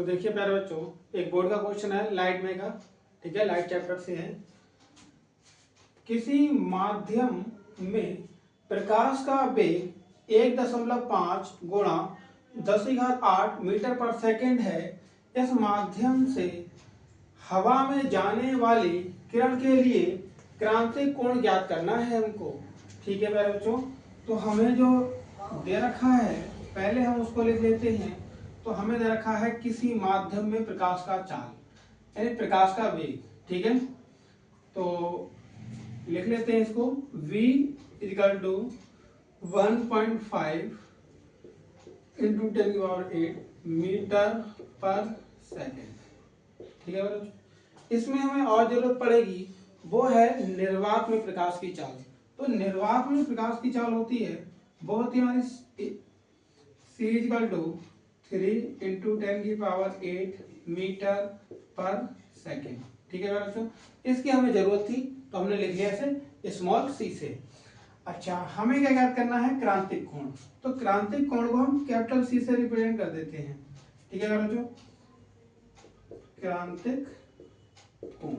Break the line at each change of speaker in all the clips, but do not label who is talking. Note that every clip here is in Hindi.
तो देखिए प्यारे बच्चों, एक बोर्ड का क्वेश्चन है लाइट में का। ठीक है, लाइट चैप्टर से है। किसी माध्यम में प्रकाश का वेग 1.5 गुणा 10⁸ मीटर पर सेकेंड है। इस माध्यम से हवा में जाने वाली किरण के लिए क्रांतिक कोण ज्ञात करना है हमको। ठीक है प्यारे बच्चों, तो हमें जो दे रखा है पहले हम उसको लिख लेते हैं। तो हमें दे रखा है किसी माध्यम में प्रकाश का चाल यानी प्रकाश का वेग। ठीक है, तो लिख लेते हैं इसको। v = 1.5 × 10⁸ मीटर पर सेकेंड। ठीक है बच्चों, इसमें हमें और जरूरत पड़ेगी वो है निर्वात में प्रकाश की चाल। तो निर्वात में प्रकाश की चाल होती है वो होती है हमारी c = 3 × 10⁸ मीटर पर सेकेंड। ठीक है बच्चों, इसकी हमें जरूरत थी तो हमने लिख लिया इसे स्मॉल c से। अच्छा, हमें क्या ज्ञात करना है? क्रांतिक कोण। तो क्रांतिक कोण को हम कैपिटल C से रिप्रेजेंट कर देते हैं। ठीक है बच्चों, क्रांतिक कोण।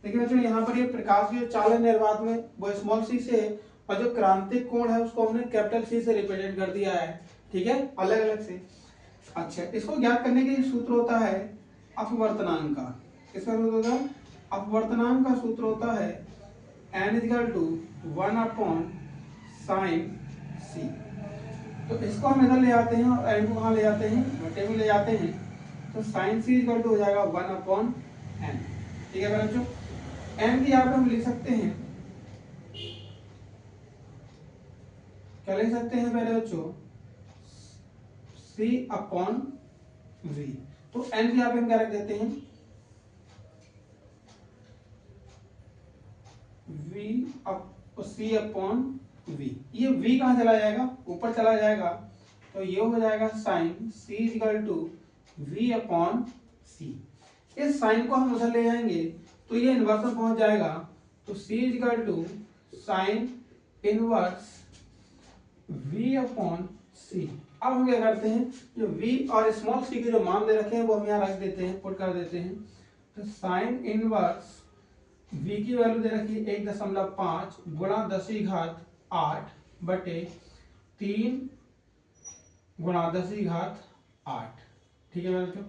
देखिए बच्चों, यहाँ पर ये प्रकाश की जो चाल है निर्वात में वो स्मॉल c से है और जो क्रांतिक कोण है उसको हमने कैपिटल C से रिप्रेजेंट कर दिया है। ठीक है, अलग अलग से। अच्छा, इसको ज्ञात करने के लिए सूत्र होता है अपवर्तनांक का। किसका सूत्र होता है? अपवर्तनांक का सूत्र होता है n = 1/sin c। तो इसको हम इधर ले आते हैं और n को कहाँ ले जाते हैं? घटे में ले जाते हैं। तो sin c = हो जाएगा 1/n। ठीक है बच्चों, n की यहाँ पे हम लिख सकते हैं, क्या लिख सकते हैं पहले बच्चों? c/v। तो n की यहाँ पे हम क्या रख देते हैं? c/v। ये v कहाँ चला जाएगा? ऊपर चला जाएगा। तो ये हो जाएगा sin c = v/c। इस साइन को हम उधर ले जाएंगे तो ये इन्वर्स में पहुंच जाएगा। तो c = sin इनवर्स v/c। अब हम क्या करते हैं, जो v और स्मॉल c के जो मान दे रखे हैं वो हम यहाँ रख देते हैं, पुट कर देते हैं। तो साइन इनवर्स v की वैल्यू दे रखी है 1.5 गुणा 10⁸ बटे 3 गुणा 10⁸। ठीक है बच्चों,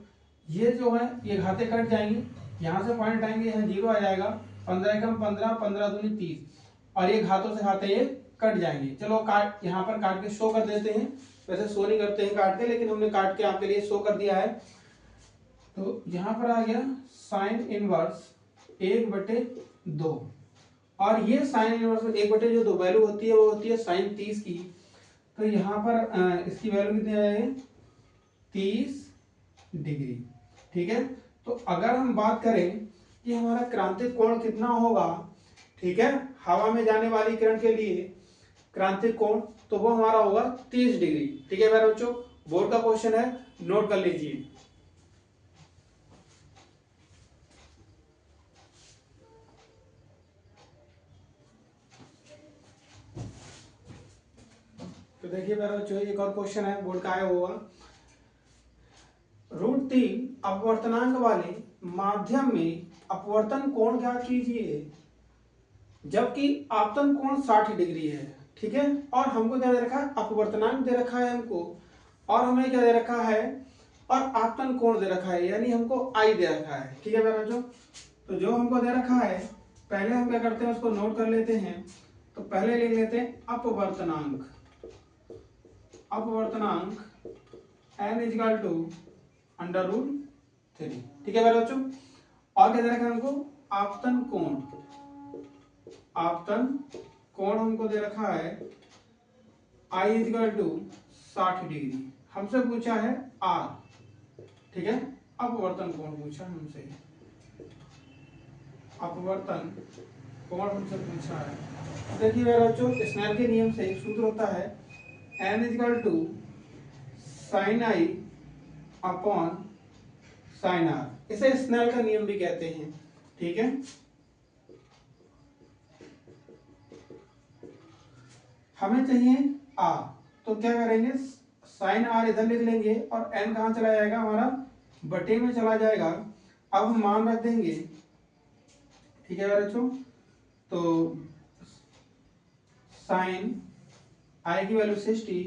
ये जो है ये घाते कट जाएंगे, यहाँ से पॉइंट आएंगे, यहाँ 0 आ जाएगा। 15 कम 15, 15 दूनी 30 और ये घातों से घाते ये कट जाएंगे। चलो काट, यहाँ पर काट के शो कर देते हैं। वैसे शो नहीं करते हैं काट के, लेकिन हमने काट के आपके लिए शो कर दिया है। तो यहाँ पर आ गया साइन इनवर्स 1/2 और ये साइन इनवर्स 1/2 वैल्यू होती है वो होती है साइन 30 की। तो यहाँ पर इसकी वैल्यू कितनी आ जाएगी? 30 डिग्री। ठीक है, तो अगर हम बात करें कि हमारा क्रांतिक कोण कितना होगा, ठीक है, हवा में जाने वाली किरण के लिए क्रांतिक कोण, तो वो हमारा होगा 30 डिग्री। ठीक है मेरे बच्चों, बोर्ड का क्वेश्चन है, नोट कर लीजिए। तो देखिए मेरे बच्चों, एक और क्वेश्चन है बोर्ड का आया हुआ। √3 अपवर्तनांक वाले माध्यम में अपवर्तन कोण ज्ञात कीजिए जबकि आपतन कोण 60 डिग्री है। ठीक है, और हमको क्या दे रखा है? अपवर्तनांक दे रखा है हमको, और हमें क्या दे रखा है? और आपतन कोण दे रखा है, यानी हमको I दे रखा है। ठीक है मेरे बच्चों, तो जो हमको दे रखा है पहले हम क्या करते हैं उसको नोट कर लेते हैं। तो पहले लिख लेते हैं अपवर्तनांक। अपवर्तनांक n = √3। ठीक है मेरे बच्चों, और क्या दे रखा है हमको? आपतन कोण। आपतन कोण हमको दे रखा है I = 60 डिग्री। हमसे पूछा है R। ठीक है, अपवर्तन कोण पूछा हमसे, अपवर्तन कोण हमसे पूछा है। देखिए मेरे बच्चों, स्नेल के नियम से एक सूत्र होता है n = sin I upon sin R। इसे स्नेल का नियम भी कहते हैं। ठीक है, हमें चाहिए R, तो क्या करेंगे? साइन R इधर लिख लेंगे और n कहाँ चला जाएगा हमारा? बटे में चला जाएगा। अब हम मान रख देंगे, ठीक है यार बच्चों। तो साइन आई की वैल्यू 60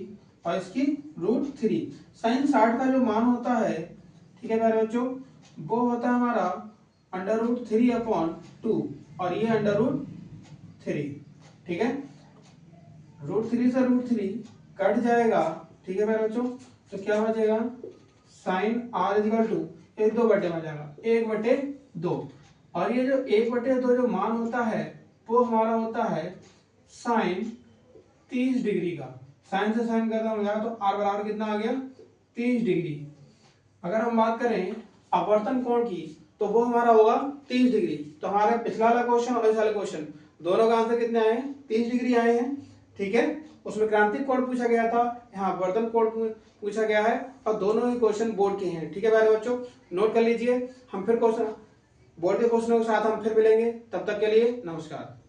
और इसकी √3। साइन 60 का जो मान होता है, ठीक है प्यारे बच्चों, वो होता है हमारा √3/2 और ये √3, ठीक है। √3 से √3 कट जाएगा, ठीक है प्यारे बच्चों। तो क्या बचेगा, साइन r इजिकल टू 1/2 में जाएगा 1/2। और ये जो 1/2 जो मान होता है वो हमारा होता है साइन 30 डिग्री का। साइन से साइन करना हो जाएगा तो r बराबर कितना आ गया, 30 डिग्री। अगर हम बात करें अपवर्तन कोण की तो वो हमारा होगा 30 डिग्री। तो हमारे पिछला वाला क्वेश्चन और इस वाले क्वेश्चन दोनों का आंसर कितने आए हैं, 30 डिग्री आए हैं, ठीक है। उसमें क्रांतिक कोण पूछा गया था, यहाँ अपवर्तन कोण पूछा गया है और दोनों ही क्वेश्चन बोर्ड के हैं, ठीक है प्यारे बच्चों। नोट कर लीजिए, हम फिर क्वेश्चन बोर्ड के क्वेश्चनों के साथ हम फिर मिलेंगे, तब तक के लिए नमस्कार।